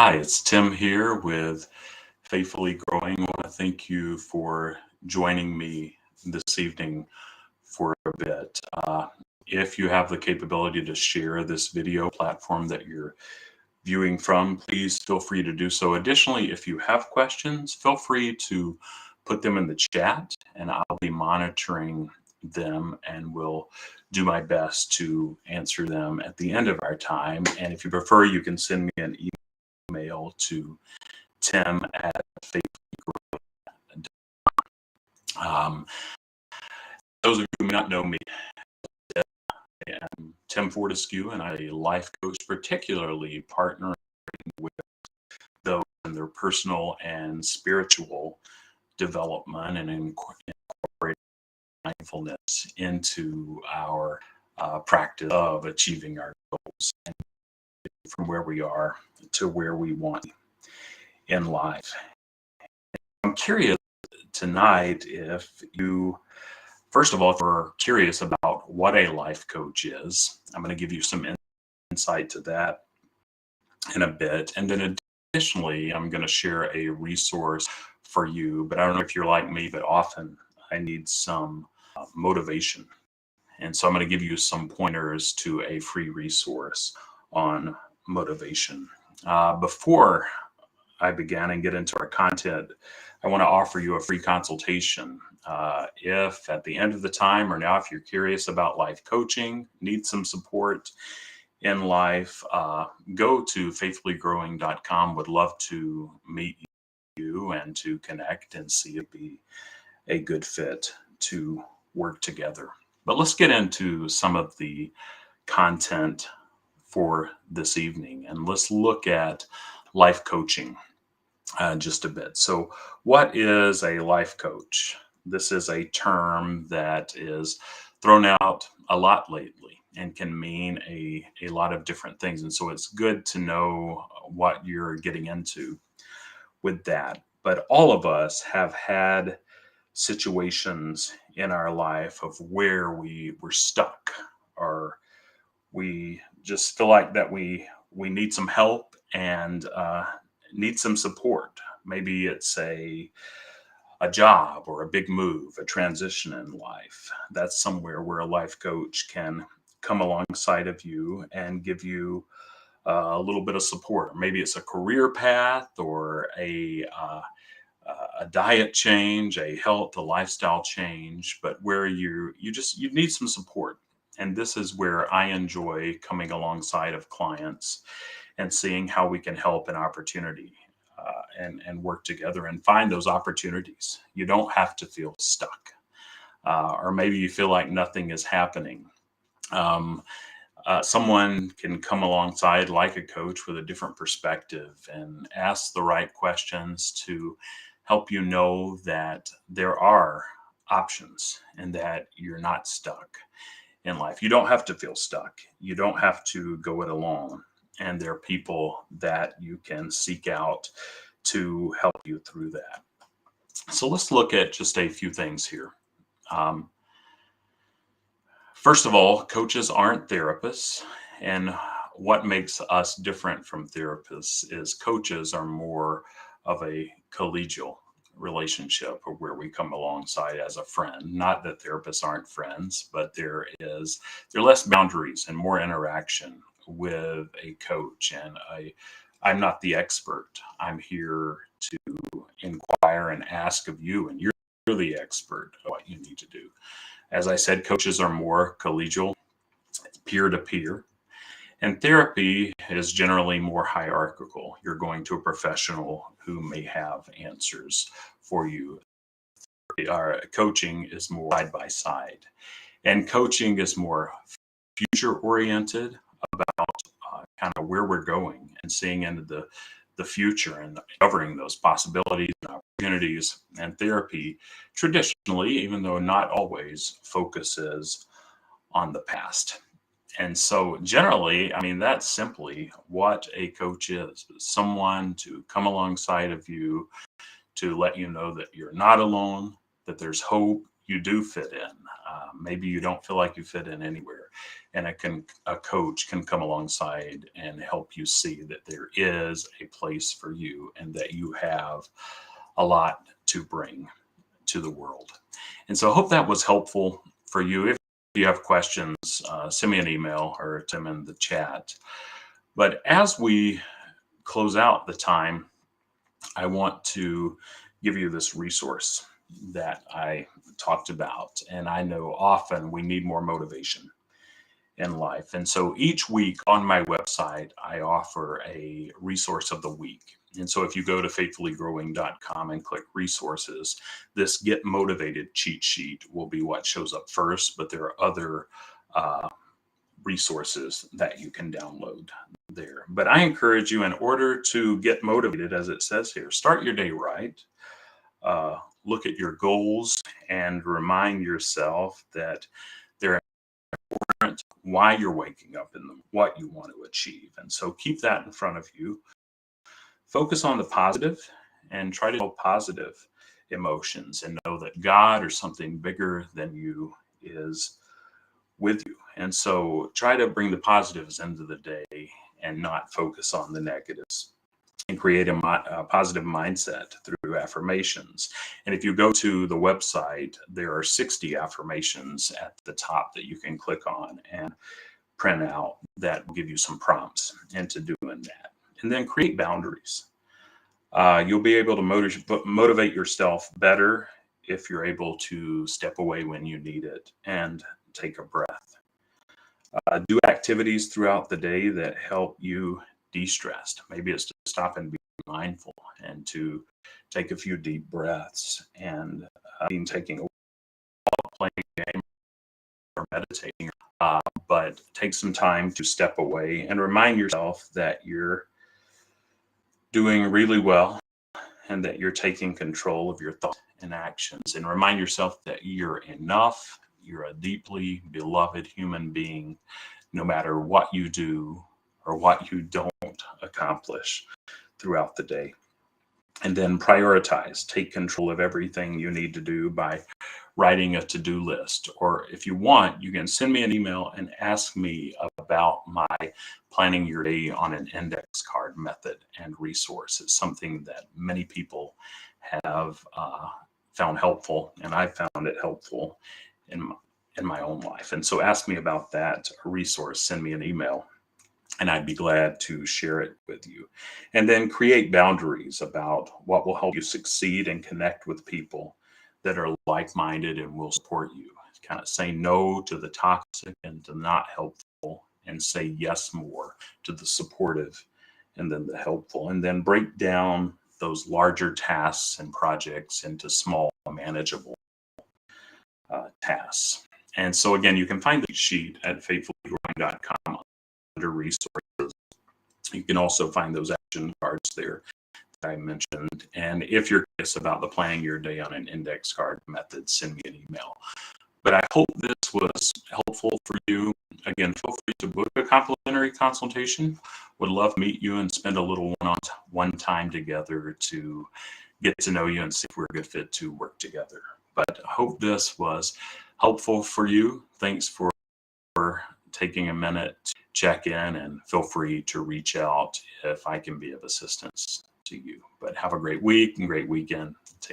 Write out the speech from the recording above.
Hi, it's Tim here with Faithfully Growing. I want to thank you for joining me this evening for a bit. If you have the capability to share this video platform that you're viewing from, please feel free to do so. Additionally, if you have questions, feel free to put them in the chat and I'll be monitoring them and will do my best to answer them at the end of our time. And if you prefer, you can send me an email to tim@faithfully. Um, those of you who may not know me, I am Tim Fortescue, and I'm a life coach, particularly partnering with those in their personal and spiritual development and incorporating mindfulness into our practice of achieving our goals and from where we are to where we want in life. I'm curious tonight if you, first of all, if you're curious about what a life coach is, I'm going to give you some insight to that in a bit. And then additionally, I'm going to share a resource for you. But I don't know if you're like me, but often I need some motivation. And so I'm going to give you some pointers to a free resource on motivation. Before I begin and get into our content, I want to offer you a free consultation. If at the end of the time or now, if you're curious about life coaching, need some support in life, go to faithfullygrowing.com. Would love to meet you and to connect and see if it'd be a good fit to work together. But let's get into some of the content for this evening and let's look at life coaching just a bit. So what is a life coach? This is a term that is thrown out a lot lately and can mean a lot of different things. And so it's good to know what you're getting into with that. But all of us have had situations in our life of where we were stuck or we just feel like that we need some help and need some support. Maybe it's a job or a big move, a transition in life. That's somewhere where a life coach can come alongside of you and give you a little bit of support. Maybe it's a career path or a diet change, a health, a lifestyle change, but where you need some support. And this is where I enjoy coming alongside of clients and seeing how we can help an opportunity and work together and find those opportunities. You don't have to feel stuck, or maybe you feel like nothing is happening. Um, Someone can come alongside like a coach with a different perspective and ask the right questions to help you know that there are options and that you're not stuck in life. You don't have to feel stuck. You don't have to go it alone. And there are people that you can seek out to help you through that. So let's look at just a few things here. First of all, coaches aren't therapists. And what makes us different from therapists is coaches are more of a collegial relationship or where we come alongside as a friend. Not that therapists aren't friends, but there are less boundaries and more interaction with a coach. And I'm not the expert. I'm here to inquire and ask of you, and you're the expert of what you need to do. As I said, coaches are more collegial, peer-to-peer. And therapy is generally more hierarchical. You're going to a professional who may have answers for you. Our coaching is more side by side. And coaching is more future-oriented about kind of where we're going and seeing into the future and covering those possibilities and opportunities. And therapy traditionally, even though not always, focuses on the past. And so generally, I mean, that's simply what a coach is. Someone to come alongside of you to let you know that you're not alone, that there's hope, you do fit in. Maybe you don't feel like you fit in anywhere. and a coach can come alongside and help you see that there is a place for you and that you have a lot to bring to the world. And so I hope that was helpful for you. If you have questions, send me an email or send them in the chat. But as we close out the time, I want to give you this resource that I talked about. And I know often we need more motivation in life. And so each week on my website, I offer a resource of the week. And so if you go to faithfullygrowing.com and click resources, this Get Motivated cheat sheet will be what shows up first, but there are other resources that you can download there. But I encourage you, in order to get motivated, as it says here, start your day right. Look at your goals and remind yourself that they're important, why you're waking up in them, what you want to achieve. And so keep that in front of you. Focus on the positive and try to feel positive emotions and know that God or something bigger than you is with you. And so try to bring the positives into the day and not focus on the negatives, and create a positive mindset through affirmations. And if you go to the website, there are 60 affirmations at the top that you can click on and print out that will give you some prompts into doing that. And then create boundaries. You'll be able to motivate yourself better if you're able to step away when you need it and take a breath. Do activities throughout the day that help you de-stress. Maybe it's to stop and be mindful and to take a few deep breaths and taking a walk, playing a game, or meditating. But take some time to step away and remind yourself that you're doing really well and that you're taking control of your thoughts and actions. And remind yourself that you're enough. You're a deeply beloved human being, no matter what you do or what you don't accomplish throughout the day. And then prioritize, take control of everything you need to do by writing a to-do list. Or if you want, you can send me an email and ask me about my planning your day on an index card method and resource. It's something that many people have found helpful, and I found it helpful in my own life. And so ask me about that resource, send me an email, and I'd be glad to share it with you. And then create boundaries about what will help you succeed and connect with people that are like-minded and will support you. Kind of say no to the toxic and to not helpful, and say yes more to the supportive and then the helpful. And then break down those larger tasks and projects into small, manageable tasks. And so again, you can find the sheet at faithfullygrowing.com under resources. You can also find those action cards there that I mentioned. And if you're curious about the planning your day on an index card method, send me an email. But I hope this was helpful for you. Again, feel free to book a complimentary consultation. Would love to meet you and spend a little one-on-one time together to get to know you and see if we're a good fit to work together. But I hope this was helpful for you. Thanks for taking a minute to check in, and feel free to reach out if I can be of assistance to you. But have a great week and great weekend. Take